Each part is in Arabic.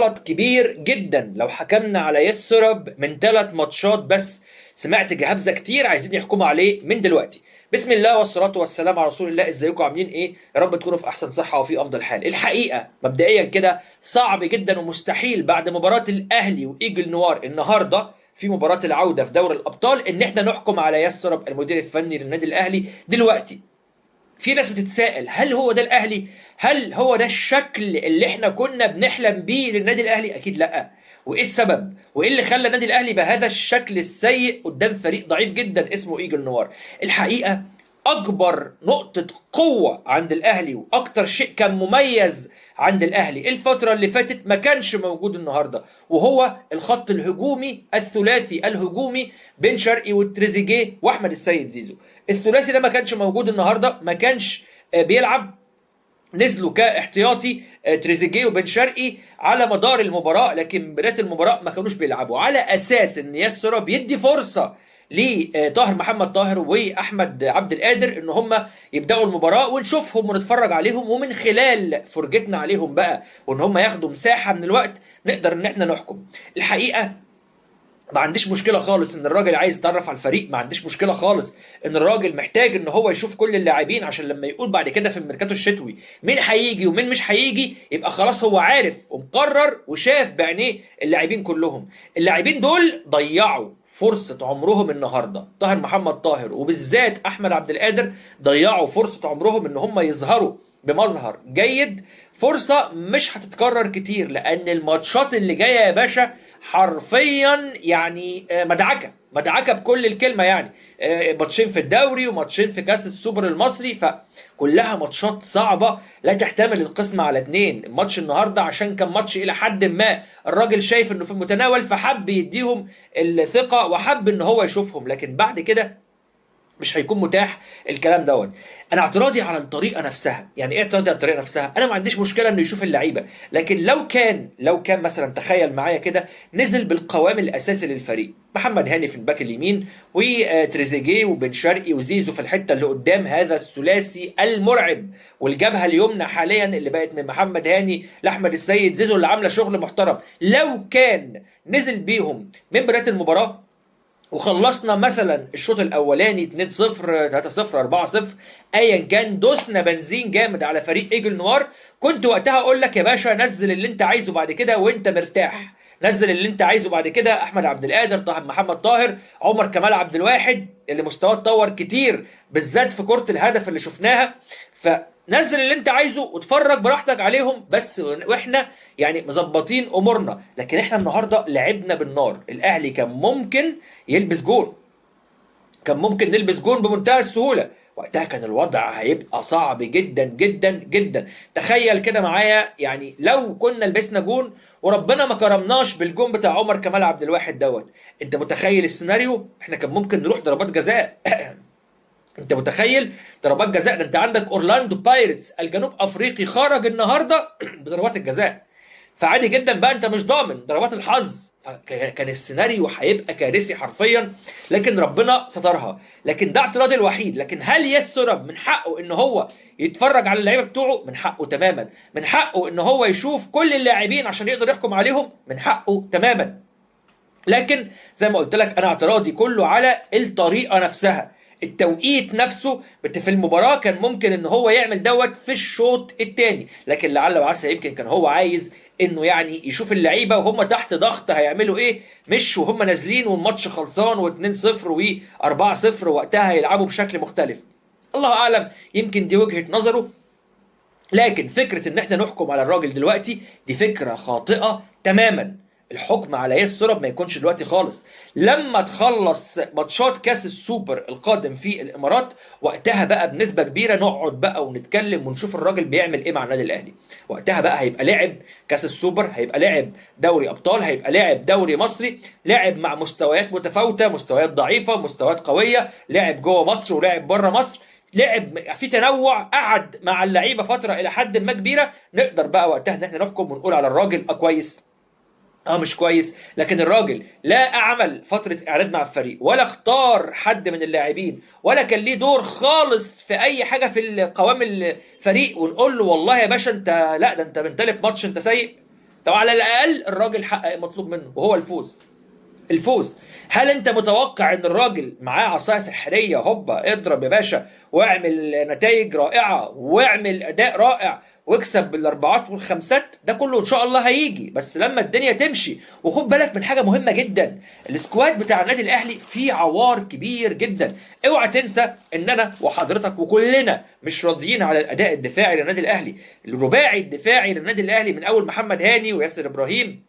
غلط كبير جدا لو حكمنا على يسرب من 3 ماتشات بس. سمعت جهابزه كتير عايزين يحكموا عليه من دلوقتي. بسم الله والصلاه والسلام على رسول الله. ازيكم عاملين ايه؟ يا رب تكونوا في احسن صحه وفي افضل حال. الحقيقه مبدئيا كده صعب جدا ومستحيل بعد مباراه الاهلي وايجل نوار النهارده في مباراه العوده في دوري الابطال ان احنا نحكم على يسرب المدير الفني للنادي الاهلي دلوقتي. في ناس بتتساءل هل هو ده الاهلي؟ هل هو ده الشكل اللي احنا كنا بنحلم بيه للنادي الاهلي؟ اكيد لا. وايه السبب؟ وايه اللي خلى النادي الاهلي بهذا الشكل السيء قدام فريق ضعيف جدا اسمه ايجل نوار؟ الحقيقه اكبر نقطه قوه عند الاهلي واكتر شيء كان مميز عند الاهلي الفتره اللي فاتت ما كانش موجود النهارده، وهو الخط الهجومي الثلاثي الهجومي بن شرقي وتريزيجيه واحمد السيد زيزو. الثلاثي ده ما كانش موجود النهارده، ما كانش بيلعب. نزلوا كاحتياطي تريزيجيه وبن شرقي على مدار المباراه، لكن بدايه المباراه ما كانوش بيلعبوا على اساس ان ياسر بيدي فرصه لطاهر محمد طاهر واحمد عبد القادر ان هم يبداوا المباراه ونشوفهم ونتفرج عليهم، ومن خلال فرجتنا عليهم بقى وان هم ياخدوا مساحه من الوقت نقدر ان احنا نحكم. الحقيقه ما عنديش مشكله خالص ان الراجل عايز يتعرف على الفريق، ما عنديش مشكله خالص ان الراجل محتاج ان هو يشوف كل اللاعبين عشان لما يقول بعد كده في الميركاتو الشتوي مين هيجي ومين مش هيجي يبقى خلاص هو عارف ومقرر وشاف بعينيه اللاعبين كلهم. اللاعبين دول ضيعوا فرصة عمرهم النهارده، طاهر محمد طاهر وبالذات احمد عبد القادر ضيعوا فرصة عمرهم ان هم يظهروا بمظهر جيد، فرصة مش هتتكرر كتير لان الماتشات اللي جاية يا باشا حرفيا يعني مدعكه بكل الكلمه يعني. ماتشين في الدوري وماتشين في كاس السوبر المصري، فكلها ماتشات صعبه لا تحتمل القسمه على 2. الماتش النهارده عشان كان ماتش الى حد ما الراجل شايف انه في المتناول فحب يديهم الثقه وحب ان هو يشوفهم، لكن بعد كده مش هيكون متاح الكلام دوت. انا اعتراضي على الطريقه نفسها. يعني ايه اعتراضي على الطريقه نفسها؟ انا ما عنديش مشكله انه يشوف اللعيبه، لكن لو كان مثلا تخيل معايا كده نزل بالقوام الاساسي للفريق، محمد هاني في الباك اليمين وتريزيجيه وبن شرقي وزيزو في الحته اللي قدام، هذا الثلاثي المرعب، والجبهه اليمنى حاليا اللي بقت من محمد هاني لاحمد السيد زيزو اللي عامله شغل محترم، لو كان نزل بيهم من بدايه المباراه وخلصنا مثلا الشوط الاولاني 2-0 3-0 4-0 ايا كان، دوسنا بنزين جامد على فريق ايجل نوار، كنت وقتها اقول لك يا باشا نزل اللي انت عايزه بعد كده وانت مرتاح، نزل اللي انت عايزه بعد كده، احمد عبد القادر، طه محمد طاهر، عمر كمال عبد الواحد اللي مستواه اتطور كتير بالذات في كرة الهدف اللي شفناها، فنزل اللي انت عايزه واتفرج براحتك عليهم، بس واحنا يعني مظبطين امورنا. لكن احنا النهارده لعبنا بالنار. الاهلي كان ممكن يلبس جول، كان ممكن نلبس جول بمنتهى السهوله، وقتها كان الوضع هيبقى صعب جدا جدا جدا. تخيل كده معايا يعني لو كنا لبسنا جول وربنا ما كرمناش بالجون بتاع عمر كمال عبد الواحد دوت، انت متخيل السيناريو؟ احنا كان ممكن نروح ضربات جزاء انت متخيل ضربات جزاء؟ ده انت عندك اورلاندو بايرتس الجنوب افريقي خرج النهارده بضربات الجزاء، فعادي جدا بقى انت مش ضامن ضربات الحظ، كان السيناريو هيبقى كارثي حرفيا، لكن ربنا سترها. لكن ده اعتراضي الوحيد. لكن هل يسرب من حقه ان هو يتفرج على اللعيبه بتوعه؟ من حقه تماما. من حقه ان هو يشوف كل اللاعبين عشان يقدر يحكم عليهم؟ من حقه تماما. لكن زي ما قلت لك انا اعتراضي كله على الطريقه نفسها، التوقيت نفسه. في المباراه كان ممكن ان هو يعمل دوت في الشوط الثاني، لكن لعل وعسى يمكن كان هو عايز انه يعني يشوف اللعيبه وهم تحت ضغط هيعملوا ايه، مش وهم نازلين والماتش خلصان و2-0 و4-0 وقتها هيلعبوا بشكل مختلف. الله اعلم، يمكن دي وجهه نظره. لكن فكره ان احنا نحكم على الراجل دلوقتي دي فكره خاطئه تماما. الحكم على يسرب ما يكونش دلوقتي خالص، لما تخلص ماتشات كاس السوبر القادم في الامارات، وقتها بقى بنسبه كبيره نقعد بقى ونتكلم ونشوف الراجل بيعمل ايه مع النادي الاهلي. وقتها بقى هيبقى لعب كاس السوبر، هيبقى لعب دوري ابطال، هيبقى لعب دوري مصري، لعب مع مستويات متفاوته، مستويات ضعيفه، مستويات قويه، لعب جوه مصر ولعب بره مصر، لعب في تنوع، قعد مع اللعيبه فتره الى حد ما كبيره، نقدر بقى وقتها ان احنا نحكم ونقول على الراجل كويس مش كويس. لكن الراجل لا عمل فترة اعداد مع الفريق، ولا اختار حد من اللاعبين، ولا كان ليه دور خالص في اي حاجة في قوام الفريق، ونقول له والله يا باشا انت لا ده انت من تالت ماتش انت سيء. لو على الاقل الراجل حقق المطلوب منه وهو الفوز. هل انت متوقع ان الراجل معاه عصايه سحريه هوبا اضرب يا باشا واعمل نتائج رائعه واعمل اداء رائع واكسب بالاربعات والخمسات؟ ده كله ان شاء الله هيجي، بس لما الدنيا تمشي. وخد بالك من حاجه مهمه جدا، السكواد بتاع النادي الاهلي فيه عوار كبير جدا. اوعى تنسى ان انا وحضرتك وكلنا مش راضيين على الاداء الدفاعي للنادي الاهلي. الرباعي الدفاعي للنادي الاهلي من اول محمد هاني وياسر ابراهيم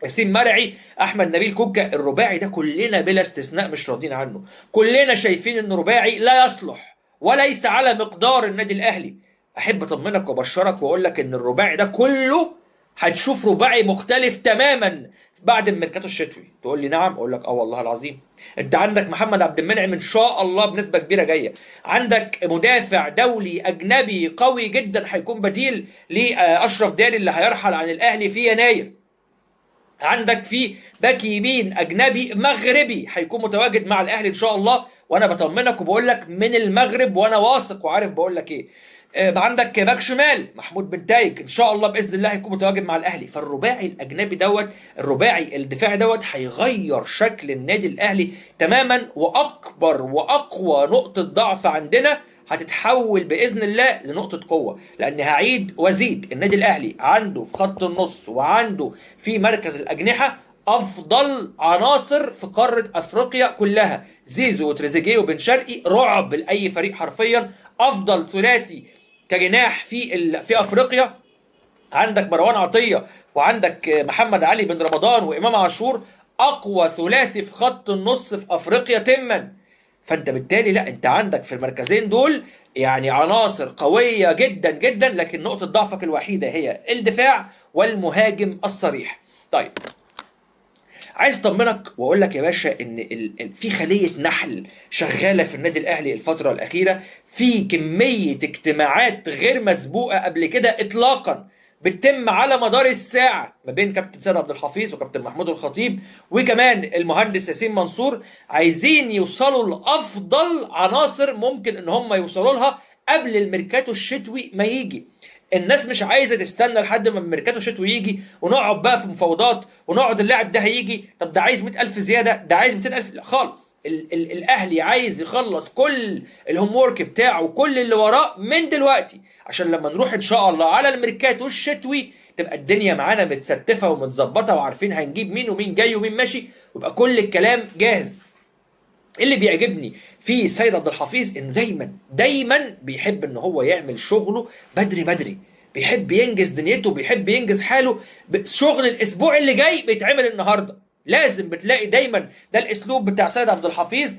ياسين مرعي احمد نبيل كوكا، الرباعي ده كلنا بلا استثناء مش راضيين عنه. كلنا شايفين ان رباعي لا يصلح وليس على مقدار النادي الاهلي. احب اطمنك وابشرك واقول لك ان الرباعي ده كله هتشوف رباعي مختلف تماما بعد الميركاتو الشتوي. تقول لي نعم، اقول لك اه والله العظيم. انت عندك محمد عبد المنعم ان شاء الله بنسبه كبيره جايه، عندك مدافع دولي اجنبي قوي جدا هيكون بديل لاشرف داري اللي هيرحل عن الاهلي في يناير، عندك في باك يمين اجنبي مغربي هيكون متواجد مع الاهلي ان شاء الله، وانا بطمنك وبقول لك من المغرب وانا واثق وعارف بقول لك ايه. عندك باك شمال محمود بن تايج ان شاء الله باذن الله هيكون متواجد مع الاهلي. فالرباعي الاجنبي دوت، الرباعي الدفاعي دوت هيغير شكل النادي الاهلي تماما، واكبر واقوى نقطه ضعف عندنا هتتحول باذن الله لنقطه قوه. لان هعيد وازيد، النادي الاهلي عنده في خط النص وعنده في مركز الاجنحه افضل عناصر في قاره افريقيا كلها. زيزو وتريزيجيه وبن شرقي رعب لاي فريق حرفيا، افضل ثلاثي كجناح في افريقيا. عندك مروان عطيه وعندك محمد علي بن رمضان وامام عاشور، اقوى ثلاثي في خط النص في افريقيا تما. فانت بالتالي لا، انت عندك في المركزين دول يعني عناصر قويه جدا جدا، لكن نقطه ضعفك الوحيده هي الدفاع والمهاجم الصريح. طيب عايز اطمنك واقول لك يا باشا ان في خليه نحل شغاله في النادي الاهلي الفتره الاخيره، في كميه اجتماعات غير مسبوقه قبل كده اطلاقا بتتم على مدار الساعه ما بين كابتن سيد عبد الحفيظ وكابتن محمود الخطيب وكمان المهندس ياسين منصور، عايزين يوصلوا لافضل عناصر ممكن ان هم يوصلوا لها قبل الميركاتو الشتوي ما يجي. الناس مش عايزه تستنى لحد ما الميركاتو الشتوي يجي ونقعد بقى في مفاوضات ونقعد اللاعب ده هيجي، طب ده عايز 100,000 زياده، ده عايز 200,000. لا خالص، الاهلي عايز يخلص كل الهوم وورك بتاعه وكل اللي وراه من دلوقتي، عشان لما نروح ان شاء الله على الميركاتو الشتوي تبقى الدنيا معانا متستفه ومتظبطه وعارفين هنجيب مين ومين جاي ومين ماشي، ويبقى كل الكلام جاهز. اللي بيعجبني في سيد عبد الحفيظ انه دايما بيحب ان هو يعمل شغله بدري، بيحب ينجز دنيته، بيحب ينجز حاله. شغل الاسبوع اللي جاي بيتعمل النهارده، لازم بتلاقي دايما ده الاسلوب بتاع سيد عبد الحفيظ.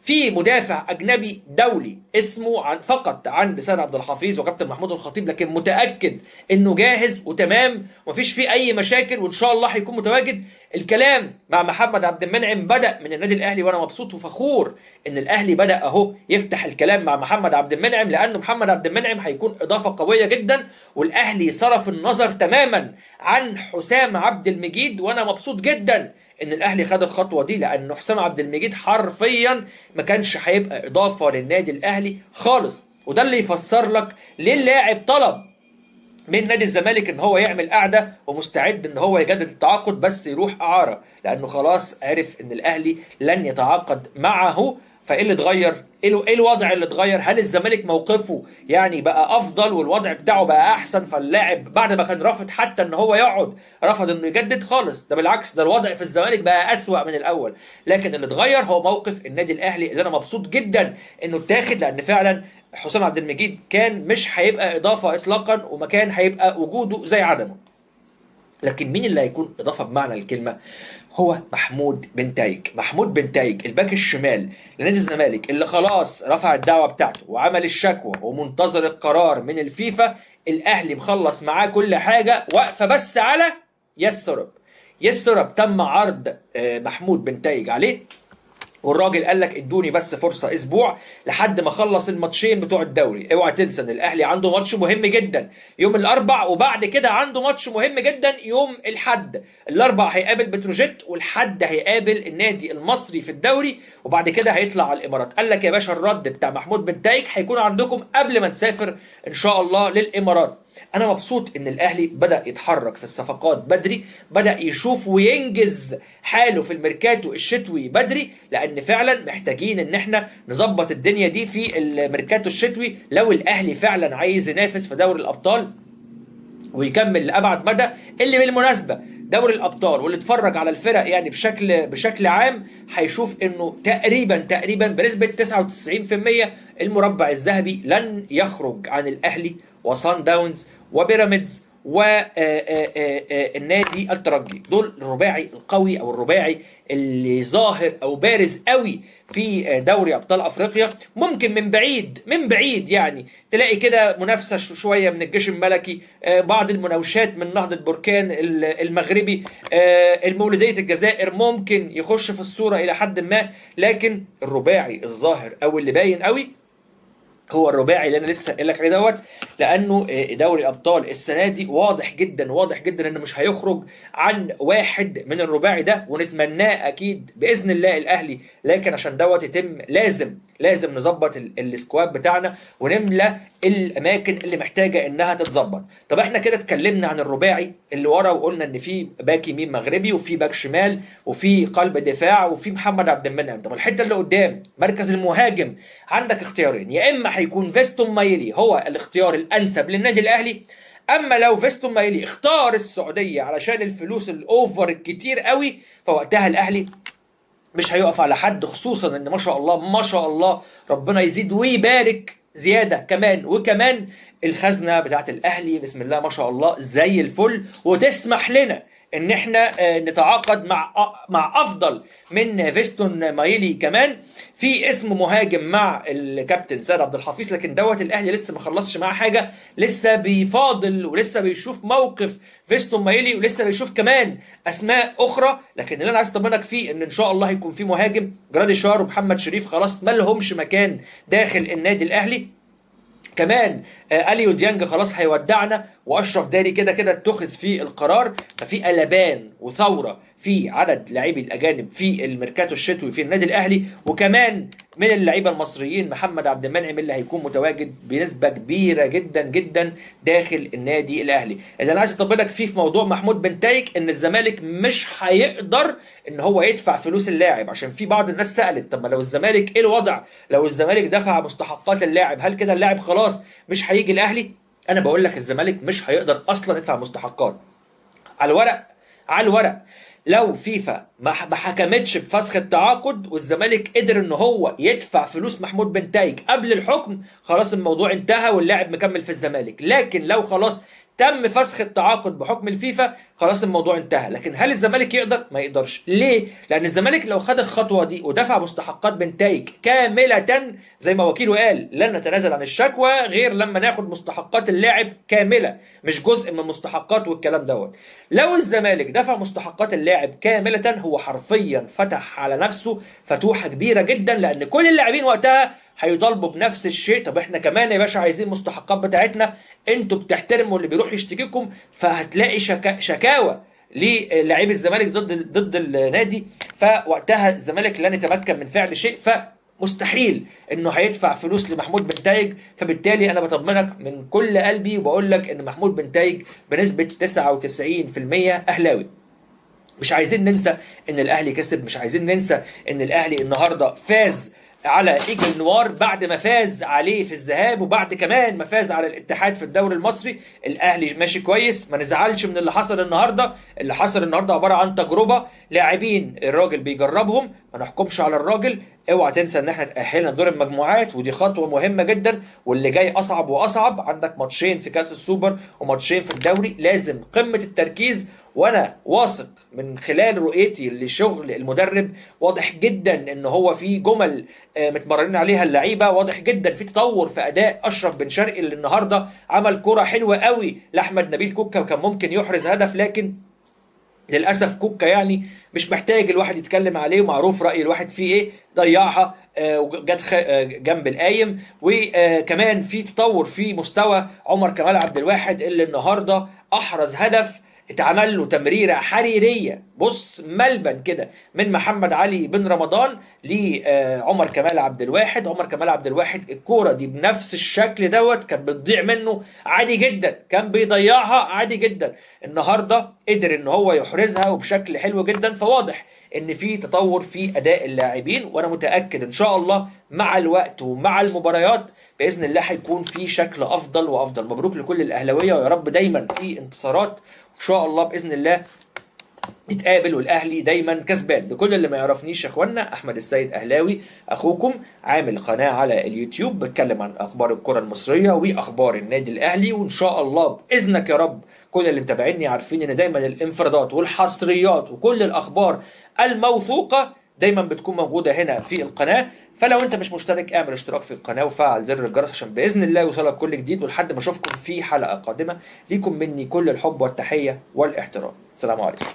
في مدافع اجنبي دولي اسمه فقط عند سيد عبد الحفيظ وكابتن محمود الخطيب، لكن متاكد انه جاهز وتمام ومفيش فيه اي مشاكل وان شاء الله هيكون متواجد. الكلام مع محمد عبد المنعم بدا من النادي الاهلي، وانا مبسوط وفخور ان الاهلي بدا اهو يفتح الكلام مع محمد عبد المنعم، لانه محمد عبد المنعم هيكون اضافه قويه جدا. والاهلي صرف النظر تماما عن حسام عبد المجيد، وانا مبسوط جدا ان الاهلي خد الخطوه دي، لان حسام عبد المجيد حرفيا ما كانش هيبقى اضافه للنادي الاهلي خالص. وده اللي يفسر لك ليه اللاعب طلب من نادي الزمالك ان هو يعمل قعده ومستعد ان هو يجدد التعاقد بس يروح اعاره، لانه خلاص عرف ان الاهلي لن يتعاقد معه. فايه اللي اتغير؟ ايه الوضع اللي اتغير؟ هل الزمالك موقفه يعني بقى افضل والوضع بتاعه بقى احسن، فاللاعب بعد ما كان رافض حتى ان هو يقعد رفض انه يجدد خالص؟ ده بالعكس، ده الوضع في الزمالك بقى اسوأ من الاول. لكن اللي اتغير هو موقف النادي الاهلي، اللي انا مبسوط جدا انه اتاخد، لان فعلا حسام عبد المجيد كان مش هيبقى اضافه اطلاقا، ومكان هيبقى وجوده زي عدمه. لكن مين اللي هيكون اضافه بمعنى الكلمه؟ هو محمود بن تايج. محمود بن تايج الباك الشمال لنادي الزمالك اللي خلاص رفع الدعوه بتاعته وعمل الشكوى ومنتظر القرار من الفيفا. الاهلي مخلص معاه كل حاجه، واقفه بس على يسرب. تم عرض محمود بن تايج عليه، والراجل قال لك ادوني بس فرصه اسبوع لحد ما اخلص الماتشين بتوع الدوري. اوعى تنسى ان الاهلي عنده ماتش مهم جدا يوم الاربع، وبعد كده عنده ماتش مهم جدا يوم الحد. الاربع هيقابل بتروجيت، والحد هيقابل النادي المصري في الدوري، وبعد كده هيطلع على الامارات. قال لك يا باشا الرد بتاع محمود بن تايج هيكون عندكم قبل ما نسافر ان شاء الله للامارات. انا مبسوط ان الاهلي بدا يتحرك في الصفقات بدري، بدا يشوف وينجز حاله في الميركاتو الشتوي بدري، لان فعلا محتاجين ان احنا نظبط الدنيا دي في الميركاتو الشتوي لو الاهلي فعلا عايز ينافس في دوري الابطال ويكمل لابعد مدى. اللي بالمناسبه دوري الابطال واللي اتفرج على الفرق يعني بشكل عام هيشوف انه تقريبا بنسبه 99% المربع الذهبي لن يخرج عن الاهلي وصن داونز وبيراميدز والنادي الترجي. دول الرباعي القوي او الرباعي اللي ظاهر او بارز قوي في دوري ابطال افريقيا. ممكن من بعيد يعني تلاقي كده منافسه شويه من الجيش الملكي، بعض المناوشات من نهضه بركان المغربي، المولوديه الجزائر ممكن يخش في الصوره الى حد ما، لكن الرباعي الظاهر او اللي باين قوي هو الرباعي اللي انا لسه قايل لك عليه دوت. لانه دوري الابطال السنه دي واضح جدا انه مش هيخرج عن واحد من الرباعي ده، ونتمناه اكيد باذن الله الاهلي، لكن عشان دوت يتم لازم نظبط السكواد بتاعنا ونملى الاماكن اللي محتاجه انها تتظبط. طب احنا كده اتكلمنا عن الرباعي اللي ورا وقلنا ان في باك يمين مغربي وفي باك شمال وفي قلب دفاع وفي محمد عبد المنعم. طب الحته اللي قدام مركز المهاجم عندك اختيارين، يا اما هيكون فيستون مايلي هو الاختيار الانسب للنادي الاهلي، اما لو فيستون مايلي اختار السعوديه علشان الفلوس الاوفر الكتير قوي فوقتها الاهلي مش هيقف على حد، خصوصا ان ما شاء الله ربنا يزيد ويبارك زياده كمان الخزنه بتاعت الاهلي بسم الله ما شاء الله زي الفل، وتسمح لنا ان احنا نتعاقد مع افضل من فيستون مايلي. كمان في اسم مهاجم مع الكابتن سيد عبد الحفيظ، لكن دوت الاهلي لسه ما خلصش معاه حاجه، لسه بيفاضل ولسه بيشوف موقف فيستون مايلي ولسه بيشوف كمان اسماء اخرى. لكن اللي انا عايز اطمنك فيه ان شاء الله هيكون في مهاجم. جراديشار ومحمد شريف خلاص ما لهمش مكان داخل النادي الاهلي. كمان اليو ديانج خلاص هيودعنا، واشرف داري كده اتخذ في القرار. ففي قلبان وثوره في عدد لاعبي الاجانب في الميركاتو الشتوي في النادي الاهلي، وكمان من اللعيبه المصريين محمد عبد المنعم اللي هيكون متواجد بنسبه كبيره جدا داخل النادي الاهلي. اللي انا عايز اطمنك فيه في موضوع محمود بنتايج ان الزمالك مش هيقدر ان هو يدفع فلوس اللاعب، عشان في بعض الناس سالت طب ما لو الزمالك ايه الوضع لو الزمالك دفع مستحقات اللاعب، هل كده اللاعب خلاص مش هيجي الاهلي؟ انا بقول لك الزمالك مش هيقدر اصلا يدفع مستحقات. على الورق لو فيفا ما حكمتش بفسخ التعاقد والزمالك قدر ان هو يدفع فلوس محمود بنتايج قبل الحكم، خلاص الموضوع انتهى واللاعب مكمل في الزمالك. لكن لو خلاص تم فسخ التعاقد بحكم الفيفا خلاص الموضوع انتهى. لكن هل الزمالك يقدر؟ ما يقدرش. ليه؟ لان الزمالك لو خد الخطوه دي ودفع مستحقات بنتايج كامله زي ما وكيله قال لن نتنازل عن الشكوى غير لما ناخد مستحقات اللاعب كامله مش جزء من مستحقات والكلام دوت. لو الزمالك دفع مستحقات اللاعب كامله هو حرفيا فتح على نفسه فتوحه كبيره جدا، لان كل اللاعبين وقتها هيطالبوا بنفس الشيء. طب احنا كمان يا باشا عايزين مستحقات بتاعتنا، انتوا بتحترموا اللي بيروح يشتكيكم، فهتلاقي شكاوى للاعبي الزمالك ضد النادي، فوقتها الزمالك لن يتمكن من فعل شيء، فمستحيل انه هيدفع فلوس لمحمود بنتايج. فبالتالي انا بطمنك من كل قلبي وبقول لك ان محمود بنتايج بنسبه 99% اهلاوي. مش عايزين ننسى ان الاهلي كسب، مش عايزين ننسى ان الاهلي النهارده فاز على ايجل نوار بعد ما فاز عليه في الذهاب وبعد كمان ما فاز على الاتحاد في الدوري المصري. الاهلي ماشي كويس، ما نزعلش من اللي حصل النهارده. اللي حصل النهارده عباره عن تجربه، لاعبين الراجل بيجربهم، ما نحكمش على الراجل. اوعى تنسى ان احنا تاهلنا دور المجموعات ودي خطوه مهمه جدا، واللي جاي اصعب واصعب. عندك ماتشين في كاس السوبر وماتشين في الدوري، لازم قمه التركيز. وانا واثق من خلال رؤيتي لشغل المدرب واضح جدا ان هو في جمل متمرنين عليها اللعيبه، واضح جدا في تطور في اداء اشرف بن شرقي اللي النهارده عمل كره حلوه قوي لاحمد نبيل كوكا وكان ممكن يحرز هدف، لكن للاسف كوكا يعني مش محتاج الواحد يتكلم عليه ومعروف راي الواحد فيه ايه، ضيعها وجت جنب القايم. وكمان في تطور في مستوى عمر كمال عبد الواحد اللي النهارده احرز هدف اتعمل له تمريره حريريه، بص ملبن كده، من محمد علي بن رمضان لعمر كمال عبد الواحد. عمر كمال عبد الواحد الكوره دي بنفس الشكل دوت كانت بتضيع منه عادي جدا، كان بيضيعها عادي جدا. النهارده قدر ان هو يحرزها وبشكل حلو جدا. فواضح ان في تطور في اداء اللاعبين، وانا متاكد ان شاء الله مع الوقت ومع المباريات باذن الله هيكون في شكل افضل وافضل. مبروك لكل الاهلاويه، ويا رب دايما في انتصارات، وان شاء الله باذن الله نتقابل والاهلي دايما كسبان. لكل اللي ما يعرفنيش يا اخوانا، احمد السيد اهلاوي اخوكم، عامل قناه على اليوتيوب بتكلم عن اخبار الكره المصريه واخبار النادي الاهلي. وان شاء الله باذنك يا رب كل اللي متابعيني عارفين ان دايما الانفرادات والحصريات وكل الاخبار الموثوقه دايما بتكون موجوده هنا في القناه. فلو انت مش مشترك اعمل اشتراك في القناه وفعل زر الجرس عشان باذن الله يوصلك كل جديد. ولحد ما اشوفكم في حلقه قادمه، ليكم مني كل الحب والتحيه والاحترام. السلام عليكم.